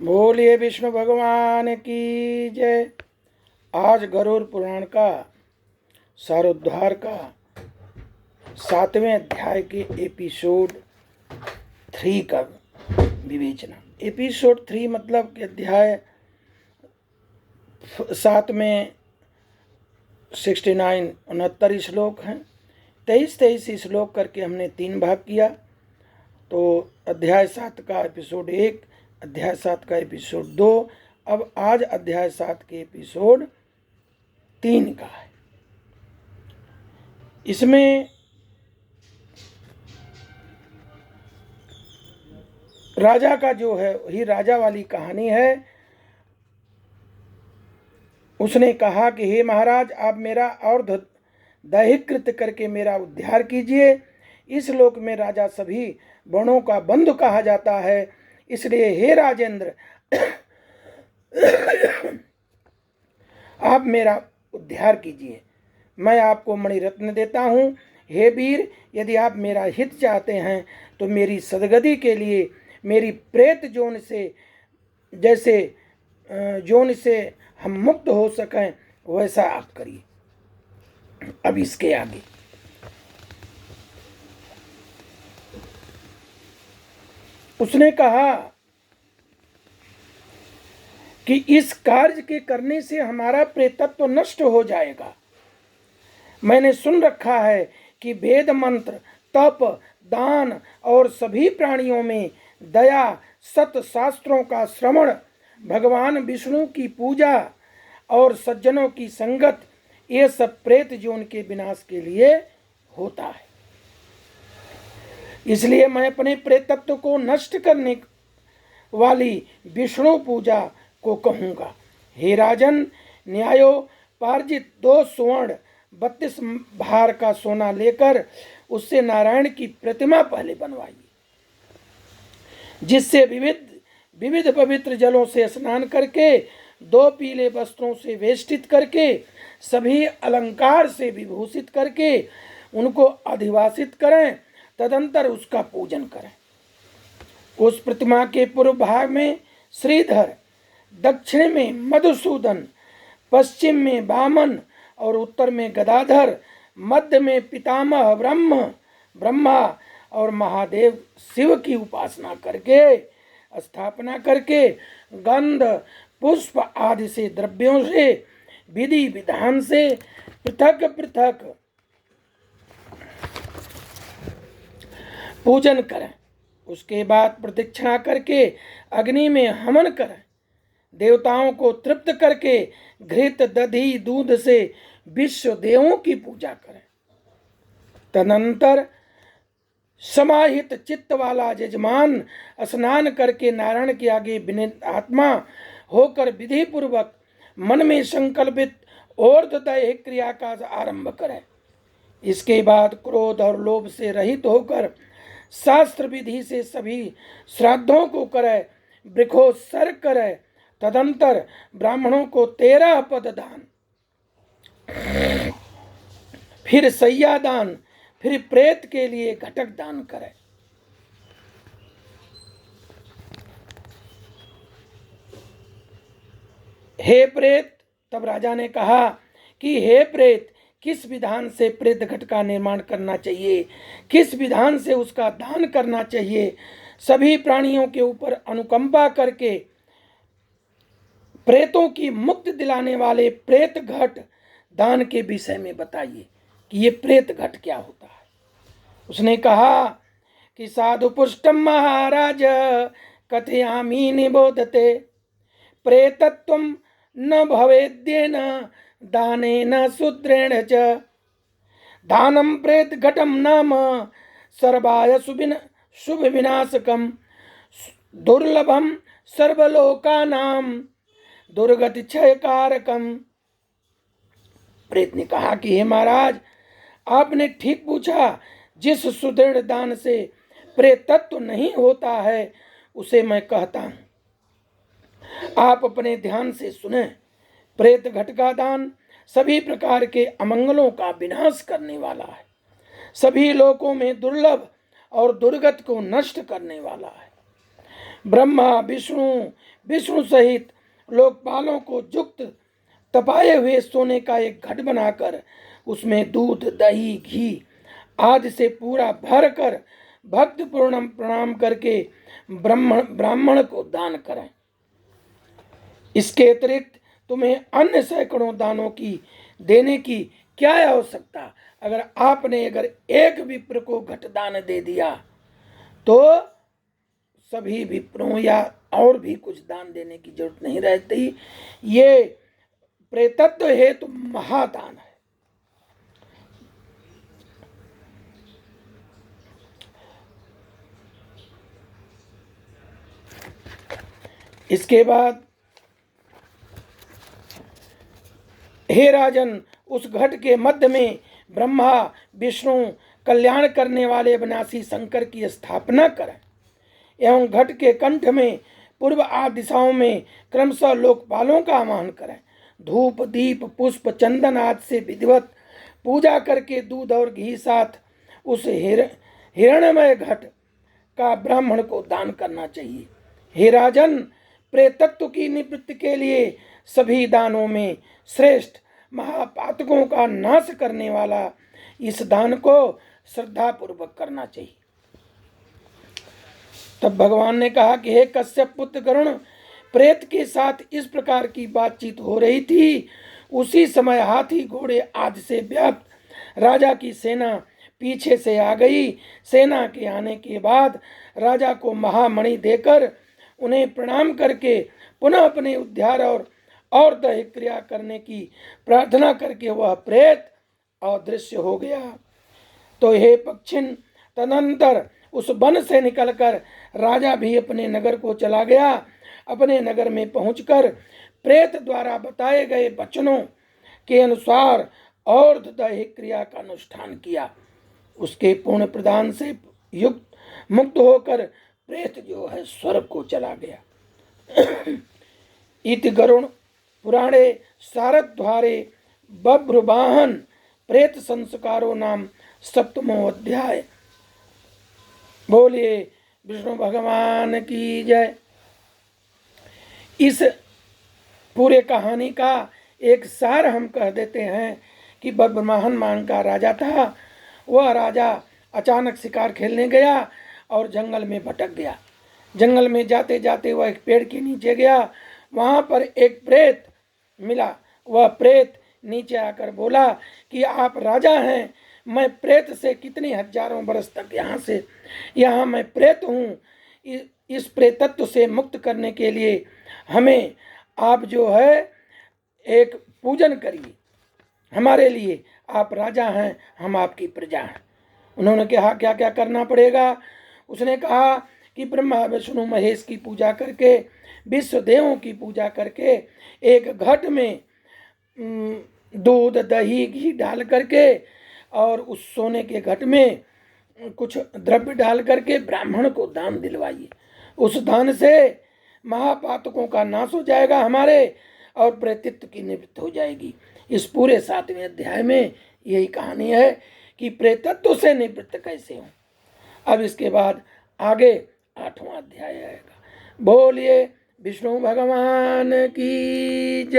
बोलिए विष्णु भगवान की जय। आज गरुड़ पुराण का सारोद्धार का 7वें अध्याय के एपिसोड 3 का विवेचना। एपिसोड 3 मतलब कि अध्याय 7 में 69 श्लोक हैं। 23 श्लोक करके हमने 3 भाग किया। तो अध्याय 7 का एपिसोड 1, अध्याय 7 का एपिसोड 2, अब आज अध्याय 7 के एपिसोड 3 का है। इसमें राजा का जो है वही राजा वाली कहानी है। उसने कहा कि हे महाराज, आप मेरा और दैहिकृत करके मेरा उद्धार कीजिए। इस लोक में राजा सभी वर्णों का बंधु कहा जाता है, इसलिए हे राजेंद्र आप मेरा उद्धार कीजिए। मैं आपको मणिरत्न देता हूँ। हे वीर, यदि आप मेरा हित चाहते हैं तो मेरी सदगति के लिए मेरी प्रेत जोन से जैसे जोन से हम मुक्त हो सकें वैसा आप करिए। अब इसके आगे उसने कहा कि इस कार्य के करने से हमारा प्रेतत्व नष्ट हो जाएगा। मैंने सुन रखा है कि वेद मंत्र, तप, दान और सभी प्राणियों में दया, सत शास्त्रों का श्रवण, भगवान विष्णु की पूजा और सज्जनों की संगत, ये सब प्रेत जोन के विनाश के लिए होता है। इसलिए मैं अपने प्रेतत्व को नष्ट करने वाली विष्णु पूजा को कहूँगा। हे राजन, न्यायोपार्जित 2 स्वर्ण 32 भार का सोना लेकर उससे नारायण की प्रतिमा पहले बनवाइए, जिससे विविध पवित्र जलों से स्नान करके 2 पीले वस्त्रों से वेष्टित करके सभी अलंकार से विभूषित करके उनको अधिवासित करें। तदंतर उसका पूजन करें। उस प्रतिमा के पूर्व भाग में श्रीधर, दक्षिण में मधुसूदन, पश्चिम में वामन और उत्तर में गदाधर, मध्य में पितामह ब्रह्मा और महादेव शिव की उपासना करके स्थापना करके गंध, पुष्प आदि से द्रव्यों से विधि विधान से पृथक पृथक पूजन करें। उसके बाद प्रदक्षिणा करके अग्नि में हवन करें। देवताओं को तृप्त करके घृत, दधि, दूध से विश्व देवों की पूजा करें। तदनंतर समाहित चित्त वाला यजमान स्नान करके नारायण के आगे विनीत आत्मा होकर विधि पूर्वक मन में संकल्पित दैहिक क्रिया का आरंभ करें। इसके बाद क्रोध और लोभ से रहित होकर शास्त्र विधि से सभी श्राद्धों को करे, वृक्षोत्सर्ग करे। तदंतर ब्राह्मणों को 13 पद दान, फिर सैया दान, फिर प्रेत के लिए घटक दान करे। हे प्रेत, तब राजा ने कहा कि हे प्रेत, किस विधान से प्रेत घट का निर्माण करना चाहिए, किस विधान से उसका दान करना चाहिए, सभी प्राणियों के ऊपर अनुकंपा करके प्रेतों की मुक्ति दिलाने वाले प्रेत घट दान के विषय में बताइए कि ये प्रेत घट क्या होता है। उसने कहा कि साधु पुष्टम महाराज कथयामि निबोधते प्रेतत्वम न भवेद्येन दानेन शूद्रेण च दानम प्रेत घटम नाम सर्वाय शुभ विनाशकम दुर्लभम सर्वलोकानाम दुर्गति क्षय कारकम। प्रेत ने कहा कि हे महाराज, आपने ठीक पूछा। जिस सुदृढ़ दान से प्रेतत्व नहीं होता है उसे मैं कहता हूं। आप अपने ध्यान से सुने। प्रेत घट का दान सभी प्रकार के अमंगलों का विनाश करने वाला है, सभी लोकों में दुर्लभ और दुर्गत को नष्ट करने वाला है। ब्रह्मा विष्णु विष्णु सहित लोकपालों को युक्त तपाए हुए सोने का एक घट बनाकर उसमें दूध दही घी आदि से पूरा भर कर भक्त पूर्ण प्रणाम करके ब्राह्मण को दान करें। इसके अतिरिक्त तुम्हें अन्य सैकड़ों दानों की देने की क्या आवश्यकता। अगर एक विप्र को घट दान दे दिया तो सभी विप्रों या और भी कुछ दान देने की जरूरत नहीं रहती। ये प्रेतत्व हेतु महादान है। इसके बाद हे राजन, उस घट के मध्य में ब्रह्मा विष्णु कल्याण करने वाले विनाशी शंकर की स्थापना करें एवं घट के कंठ में पूर्व आदि दिशाओं में क्रमशः लोकपालों का आह्वान करें। धूप दीप पुष्प चंदन आदि से विधिवत पूजा करके दूध और घी साथ उस हिरण्यमय घट का ब्राह्मण को दान करना चाहिए। हे राजन, प्रेतत्व की निवृत्ति के लिए सभी दानों में श्रेष्ठ महापातकों का नाश करने वाला इस दान को श्रद्धा पूर्वक करना चाहिए। तब भगवान ने कहा कि हे कश्यप पुत्र गरुण, प्रेत के साथ इस प्रकार की बातचीत हो रही थी। उसी समय हाथी घोड़े आदि से व्याप्त राजा की सेना पीछे से आ गई। सेना के आने के बाद राजा को महामणि देकर उन्हें प्रणाम करके पुनः अपने उद्धार और दह क्रिया करने की प्रार्थना करके वह प्रेत अदृश्य हो गया। तो हे पक्षिन, तदनंतर उस वन से निकलकर राजा भी अपने नगर को चला गया। अपने नगर में पहुंचकर प्रेत द्वारा बताए गए वचनों के अनुसार और दह क्रिया का अनुष्ठान किया। उसके पूर्ण प्रदान से युक्त मुक्त होकर प्रेत जो है स्वर्ग को चला गया। इति गरुण पुराणे शारद्वारे बभ्रुवाहन प्रेत संस्कारो नाम सप्तमो अध्याय। बोलिए विष्णु भगवान की जय। इस पूरे कहानी का एक सार हम कह देते हैं कि बभ्रुवाहन नाम का राजा था। वह राजा अचानक शिकार खेलने गया और जंगल में भटक गया। जंगल में जाते जाते वह एक पेड़ के नीचे गया। वहाँ पर एक प्रेत मिला। वह प्रेत नीचे आकर बोला कि आप राजा हैं, मैं प्रेत से कितने हजारों वर्ष तक यहाँ मैं प्रेत हूँ। इस प्रेतत्व से मुक्त करने के लिए हमें आप जो है एक पूजन करिए। हमारे लिए आप राजा हैं, हम आपकी प्रजा हैं। उन्होंने कहा क्या क्या करना पड़ेगा। उसने कहा कि ब्रह्मा विष्णु महेश की पूजा करके, विश्व देवों की पूजा करके, एक घट में दूध दही घी डाल करके और उस सोने के घट में कुछ द्रव्य डाल करके ब्राह्मण को दान दिलवाइए। उस दान से महापातकों का नाश हो जाएगा हमारे, और प्रेतित्व की निवृत्ति हो जाएगी। इस पूरे 7वें अध्याय में यही कहानी है कि प्रेतत्व से निवृत्त कैसे हो। अब इसके बाद आगे 8वां अध्याय आएगा। बोलिए विष्णु भगवान की जय।